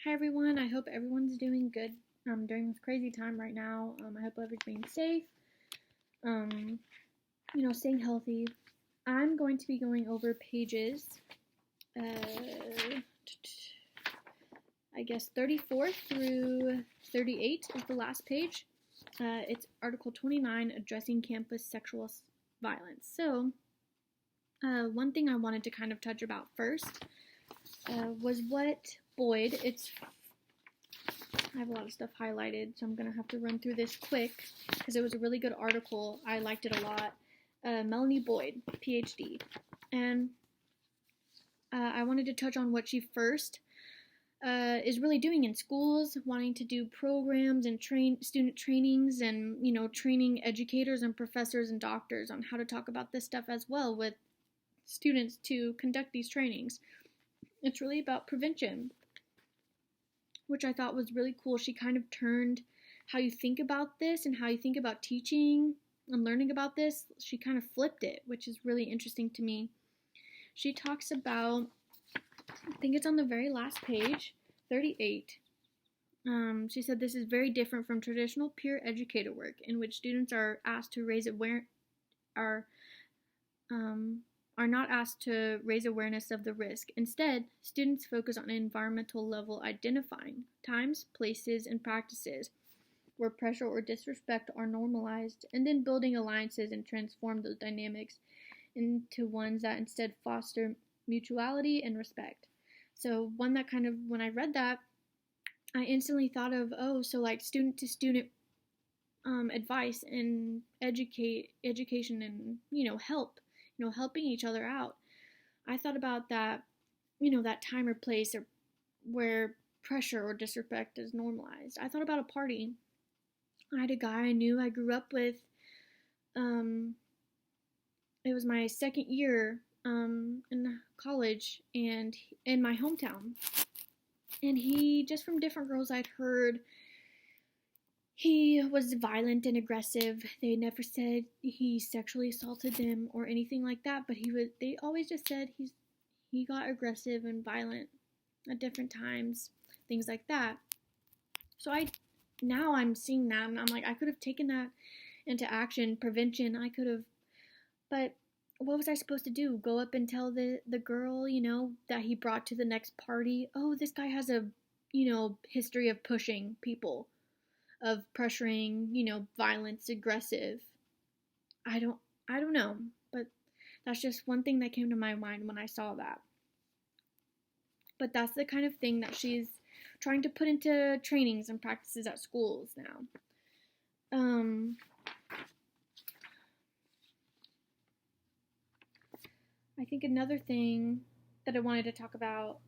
Hi everyone, I hope everyone's doing good during this crazy time right now. I hope everyone's being safe, um, staying healthy. I'm going to be going over pages, I guess 34 through 38 is the last page. It's Article 29, Addressing Campus Sexual Violence. So, one thing I wanted to kind of touch about first was what Boyd, I have a lot of stuff highlighted, so I'm going to have to run through this quick because it was a really good article. I liked it a lot. Melanie Boyd, PhD. And I wanted to touch on what she first is really doing in schools, wanting to do programs and student trainings and, training educators and professors and doctors on how to talk about this stuff as well with students to conduct these trainings. It's really about prevention, which I thought was really cool. She kind of turned how you think about this and how you think about teaching and learning about this. She kind of flipped it, which is really interesting to me. She talks about, I think it's on the very last page, 38. She said this is very different from traditional peer educator work in which students are asked to are not asked to raise awareness of the risk. Instead, students focus on environmental level identifying times, places, and practices where pressure or disrespect are normalized, and then building alliances and transform those dynamics into ones that instead foster mutuality and respect. So one that kind of, when I read that, I instantly thought of, like student to student advice and education and, help. Helping each other out. I thought about that, that time or place or where pressure or disrespect is normalized. I thought about a party. I had a guy I knew I grew up with. It was my second year in college and in my hometown. And he, just from different girls I'd heard, he was violent and aggressive. They never said he sexually assaulted them or anything like that, but they always just said he got aggressive and violent at different times, things like that. So now I'm seeing that and I'm like, I could have taken that into action, prevention. I could have, but what was I supposed to do? Go up and tell the girl, that he brought to the next party, oh, this guy has a, history of pushing people, of pressuring, violence, aggressive. I don't know, but that's just one thing that came to my mind when I saw that. But that's the kind of thing that she's trying to put into trainings and practices at schools now. I think another thing that I wanted to talk about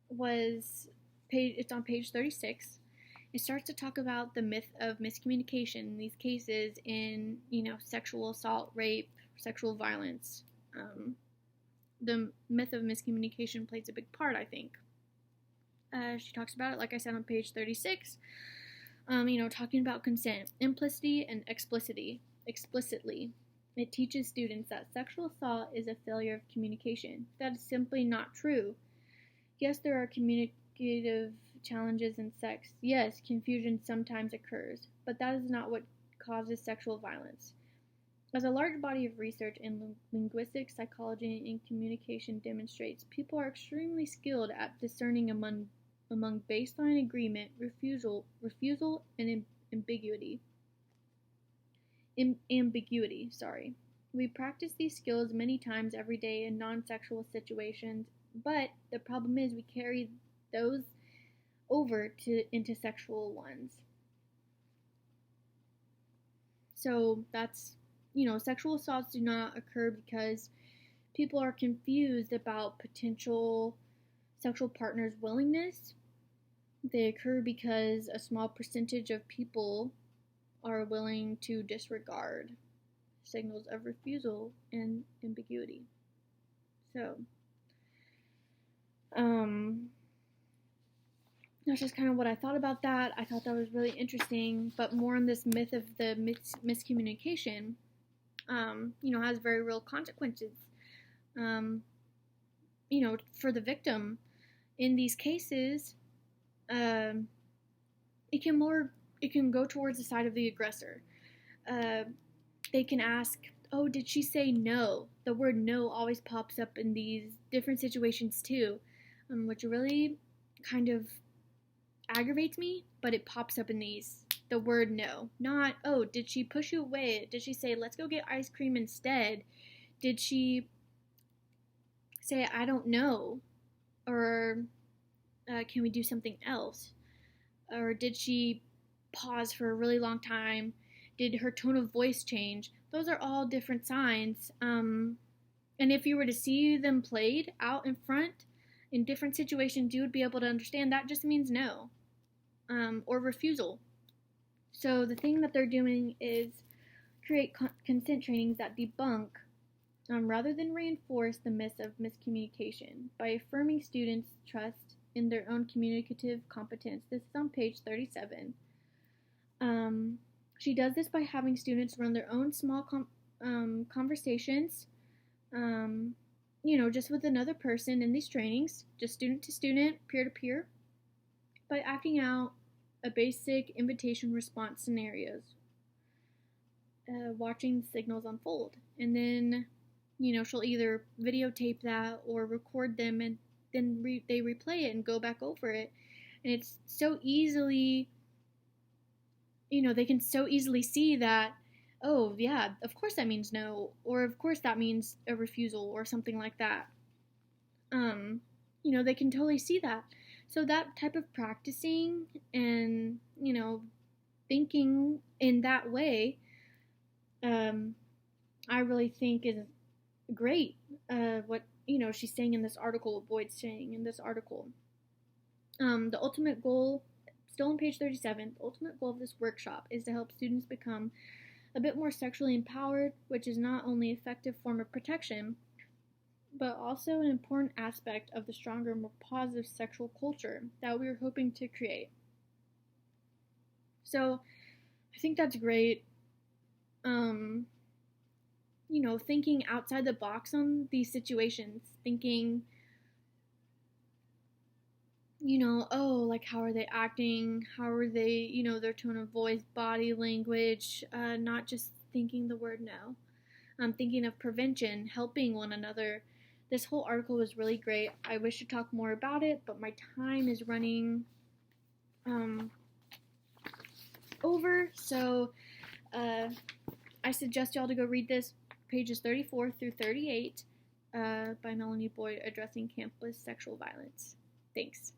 was it's on page 36. It starts to talk about the myth of miscommunication in these cases in, sexual assault, rape, sexual violence. The myth of miscommunication plays a big part, I think. She talks about it, like I said, on page 36. Talking about consent, implicitly and explicitly. It teaches students that sexual assault is a failure of communication. That is simply not true. Yes, there are communicative challenges in sex. Yes, confusion sometimes occurs, but that is not what causes sexual violence. As a large body of research in linguistics, psychology, and communication demonstrates, people are extremely skilled at discerning among baseline agreement, refusal, and ambiguity. We practice these skills many times every day in non-sexual situations, but the problem is we carry those over into sexual ones. So that's, sexual assaults do not occur because people are confused about potential sexual partners' willingness. They occur because a small percentage of people are willing to disregard signals of refusal and ambiguity. So, that's just kind of what I thought about that. I thought that was really interesting, but more on this myth of the miscommunication, has very real consequences. For the victim, in these cases, it can go towards the side of the aggressor. They can ask, oh, did she say no? The word no always pops up in these different situations too, which really kind of aggravates me, but it pops up in these. The word no. Not, oh, did she push you away? Did she say, let's go get ice cream instead? Did she say, I don't know? Or can we do something else? Or did she pause for a really long time? Did her tone of voice change? Those are all different signs. And if you were to see them played out in front in different situations, you would be able to understand that just means no, or refusal. So the thing that they're doing is create consent trainings that debunk rather than reinforce the myths of miscommunication by affirming students' trust in their own communicative competence. This is on page 37. She does this by having students run their own small conversations, just with another person in these trainings, just student to student, peer to peer, by acting out a basic invitation response scenarios, watching the signals unfold. And then, she'll either videotape that or record them, and then they replay it and go back over it. And it's so easily, they can so easily see that, oh, yeah, of course that means no, or of course that means a refusal, or something like that. They can totally see that. So that type of practicing and, thinking in that way, I really think is great. What, she's saying in this article, Boyd's saying in this article. The ultimate goal, still on page 37, the ultimate goal of this workshop is to help students become a bit more sexually empowered, which is not only an effective form of protection, but also an important aspect of the stronger, more positive sexual culture that we are hoping to create. So I think that's great. Thinking outside the box on these situations, thinking, how are they acting? How are they, their tone of voice, body language, not just thinking the word no. Thinking of prevention, helping one another. This whole article was really great. I wish to talk more about it, but my time is running over, so I suggest y'all to go read this, pages 34 through 38, by Melanie Boyd, Addressing Campus Sexual Violence. Thanks.